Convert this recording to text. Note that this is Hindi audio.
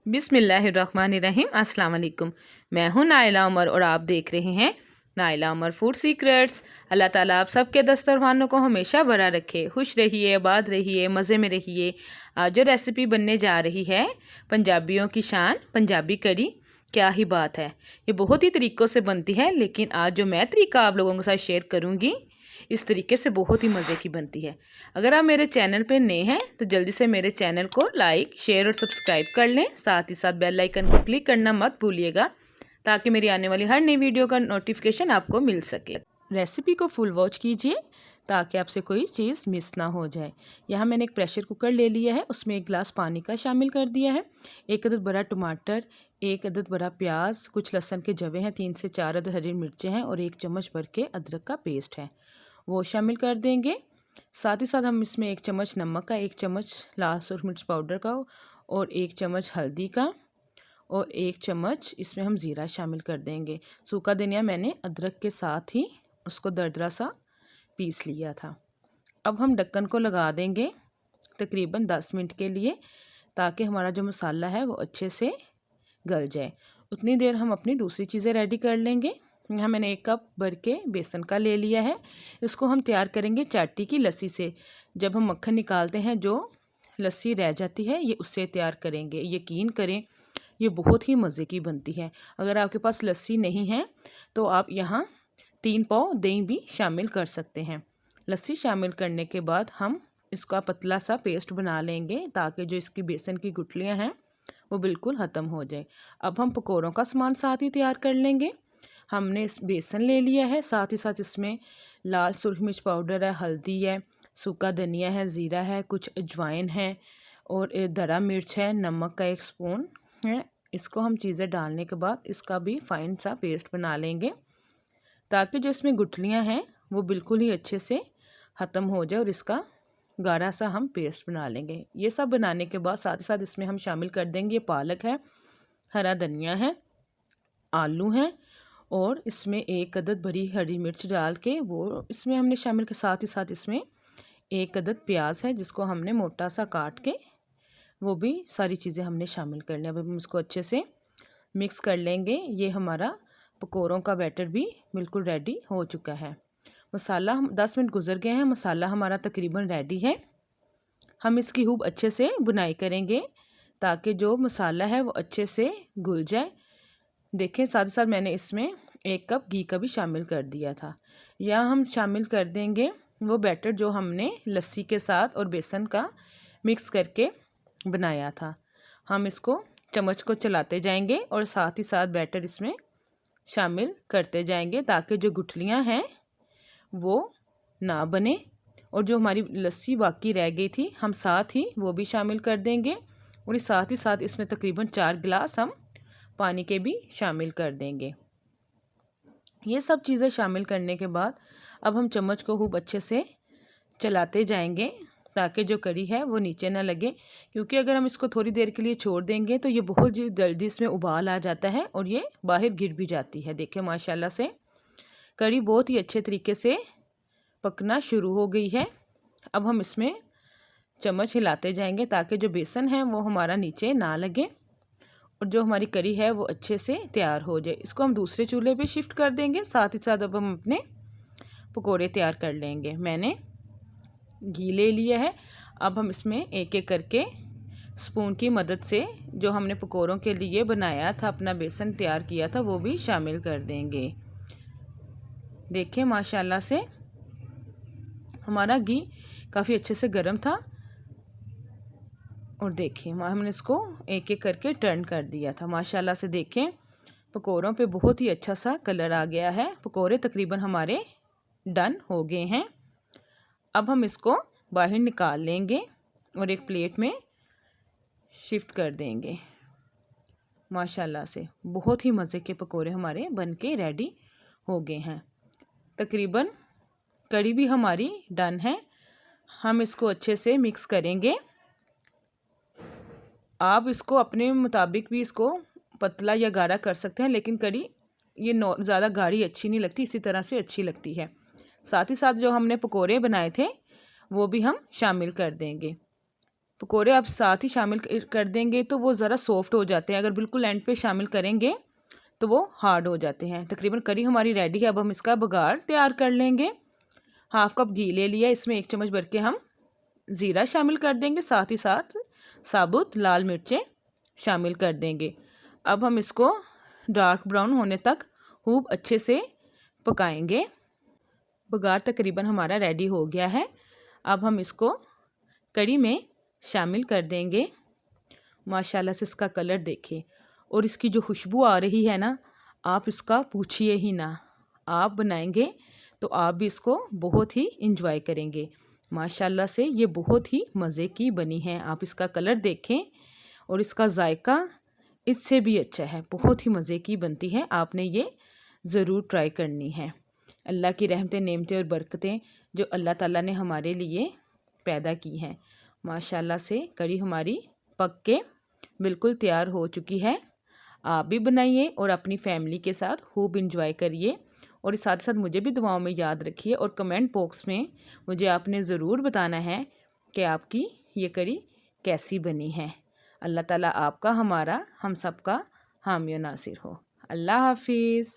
बिस्मिल्लाहिर्रहमानिर्रहीम। अस्सलाम वालेकुम। मैं हूं नाइला उमर और आप देख रहे हैं नाइला उमर फूड सीक्रेट्स। अल्लाह ताला आप सबके दस्तरखानों को हमेशा भरा रखे। खुश रहिए, आबाद रहिए, मज़े में रहिए। आज जो रेसिपी बनने जा रही है पंजाबियों की शान पंजाबी कड़ी, क्या ही बात है। ये बहुत ही तरीक़ों से बनती है, लेकिन आज जो मैं तरीका आप लोगों के साथ शेयर करूँगी इस तरीके से बहुत ही मज़े की बनती है। अगर आप मेरे चैनल पे नए हैं तो जल्दी से मेरे चैनल को लाइक, शेयर और सब्सक्राइब कर लें। साथ ही साथ बेल आइकन को क्लिक करना मत भूलिएगा, ताकि मेरी आने वाली हर नई वीडियो का नोटिफिकेशन आपको मिल सके। रेसिपी को फुल वॉच कीजिए ताकि आपसे कोई चीज़ मिस ना हो जाए। यहाँ मैंने एक प्रेशर कुकर ले लिया है, उसमें 1 गिलास पानी का शामिल कर दिया है। 1 अदद बड़ा टमाटर, 1 अदद बड़ा प्याज, कुछ लहसुन के जवे हैं, 3 से 4 अदद हरी मिर्चें हैं और 1 चम्मच भर के अदरक का पेस्ट है, वो शामिल कर देंगे। साथ ही साथ हम इसमें 1 चम्मच नमक का, 1 चम्मच लाल सुर्ख मिर्च पाउडर का और 1 चम्मच हल्दी का और 1 चम्मच इसमें हम ज़ीरा शामिल कर देंगे। सूखा धनिया मैंने अदरक के साथ ही उसको दरदरा सा पीस लिया था। अब हम ढक्कन को लगा देंगे तकरीबन 10 मिनट के लिए, ताकि हमारा जो मसाला है वो अच्छे से गल जाए। उतनी देर हम अपनी दूसरी चीज़ें रेडी कर लेंगे। यहाँ मैंने 1 कप भर के बेसन का ले लिया है। इसको हम तैयार करेंगे चाटी की लस्सी से। जब हम मक्खन निकालते हैं जो लस्सी रह जाती है, ये उससे तैयार करेंगे। यकीन करें ये बहुत ही मज़े की बनती है। अगर आपके पास लस्सी नहीं है तो आप यहाँ 3 पाव दही भी शामिल कर सकते हैं। लस्सी शामिल करने के बाद हम इसका पतला सा पेस्ट बना लेंगे, ताकि जो इसकी बेसन की गुठलियाँ हैं वो बिल्कुल ख़त्म हो जाए। अब हम पकौड़ों का सामान साथ ही तैयार कर लेंगे। हमने इस बेसन ले लिया है, साथ ही साथ इसमें लाल सुर्ख मिर्च पाउडर है, हल्दी है, सूखा धनिया है, ज़ीरा है, कुछ अजवाइन है और दरा मिर्च है, नमक का 1 स्पून है। इसको हम चीज़ें डालने के बाद इसका भी फाइन सा पेस्ट बना लेंगे, ताकि जो इसमें गुठलियाँ हैं वो बिल्कुल ही अच्छे से ख़त्म हो जाए और इसका गाढ़ा सा हम पेस्ट बना लेंगे। ये सब बनाने के बाद साथ ही साथ इसमें हम शामिल कर देंगे पालक है, हरा धनिया है, आलू हैं और इसमें 1 अदद भरी हरी मिर्च डाल के वो इसमें हमने शामिल कर। साथ ही साथ इसमें 1 अदद प्याज है, जिसको हमने मोटा सा काट के वो भी सारी चीज़ें हमने शामिल कर लिया। अब हम इसको अच्छे से मिक्स कर लेंगे। ये हमारा पकौड़ों का बैटर भी बिल्कुल रेडी हो चुका है। मसाला हम 10 मिनट गुजर गए हैं, मसाला हमारा तकरीबन रेडी है। हम इसकी खूब अच्छे से बुनाई करेंगे, ताकि जो मसाला है वो अच्छे से घुल जाए। देखें, साथ ही साथ मैंने इसमें 1 कप घी का भी शामिल कर दिया था। यहाँ हम शामिल कर देंगे वो बैटर जो हमने लस्सी के साथ और बेसन का मिक्स करके बनाया था। हम इसको चम्मच को चलाते जाएंगे और साथ ही साथ बैटर इसमें शामिल करते जाएंगे, ताकि जो गुठलियाँ हैं वो ना बने। और जो हमारी लस्सी बाकी रह गई थी हम साथ ही वो भी शामिल कर देंगे और साथ ही साथ इसमें तकरीबन 4 गिलास हम पानी के भी शामिल कर देंगे। ये सब चीज़ें शामिल करने के बाद अब हम चम्मच को खूब अच्छे से चलाते जाएंगे, ताकि जो कड़ी है वो नीचे ना लगे। क्योंकि अगर हम इसको थोड़ी देर के लिए छोड़ देंगे तो ये बहुत जल्दी इसमें उबाल आ जाता है और ये बाहर गिर भी जाती है। देखें, माशाल्लाह से कड़ी बहुत ही अच्छे तरीके से पकना शुरू हो गई है। अब हम इसमें चम्मच हिलाते जाएंगे, ताकि जो बेसन है वो हमारा नीचे ना लगे और जो हमारी करी है वो अच्छे से तैयार हो जाए। इसको हम दूसरे चूल्हे पे शिफ्ट कर देंगे। साथ ही साथ अब हम अपने पकोड़े तैयार कर लेंगे। मैंने घी ले लिया है। अब हम इसमें एक एक करके स्पून की मदद से जो हमने पकोड़ों के लिए बनाया था, अपना बेसन तैयार किया था, वो भी शामिल कर देंगे। देखें, माशाल्लाह से हमारा घी काफ़ी अच्छे से गर्म था और देखिए हमने इसको एक एक करके टर्न कर दिया था। माशाल्लाह से देखें पकोड़ों पे बहुत ही अच्छा सा कलर आ गया है। पकोड़े तकरीबन हमारे डन हो गए हैं। अब हम इसको बाहर निकाल लेंगे और एक प्लेट में शिफ्ट कर देंगे। माशाल्लाह से बहुत ही मज़े के पकोड़े हमारे बनके रेडी हो गए हैं। तकरीबन कड़ी भी हमारी डन है। हम इसको अच्छे से मिक्स करेंगे। आप इसको अपने मुताबिक भी इसको पतला या गाढ़ा कर सकते हैं, लेकिन कड़ी ये ज़्यादा गाढ़ी अच्छी नहीं लगती, इसी तरह से अच्छी लगती है। साथ ही साथ जो हमने पकोड़े बनाए थे वो भी हम शामिल कर देंगे। पकोड़े आप साथ ही शामिल कर देंगे तो वो ज़रा सॉफ्ट हो जाते हैं, अगर बिल्कुल एंड पे शामिल करेंगे तो वो हार्ड हो जाते हैं। तकरीबन करी हमारी रेडी है। अब हम इसका बघार तैयार कर लेंगे। हाफ कप घी ले लिया, इसमें 1 चम्मच भर के हम ज़ीरा शामिल कर देंगे, साथ ही साथ साबुत लाल मिर्चें शामिल कर देंगे। अब हम इसको डार्क ब्राउन होने तक खूब अच्छे से पकाएंगे। बघार तकरीबन हमारा रेडी हो गया है। अब हम इसको कढ़ी में शामिल कर देंगे। माशाल्लाह से इसका कलर देखें और इसकी जो खुशबू आ रही है ना, आप इसका पूछिए ही ना। आप बनाएंगे तो आप भी इसको बहुत ही इंजॉय करेंगे। माशाल्लाह से ये बहुत ही मज़े की बनी है। आप इसका कलर देखें और इसका जायका इससे भी अच्छा है, बहुत ही मज़े की बनती है। आपने ये ज़रूर ट्राई करनी है। अल्लाह की रहमतें, नेमतें और बरकतें जो अल्लाह ताला ने हमारे लिए पैदा की हैं। माशाल्लाह से कढ़ी हमारी पक के बिल्कुल तैयार हो चुकी है। आप भी बनाइए और अपनी फैमिली के साथ खूब इंजॉय करिए और साथ साथ मुझे भी दुआओं में याद रखिए और कमेंट बॉक्स में मुझे आपने ज़रूर बताना है कि आपकी ये कढ़ी कैसी बनी है। अल्लाह ताला आपका, हमारा, हम सबका हामी और नासिर हो। अल्लाह हाफिज़।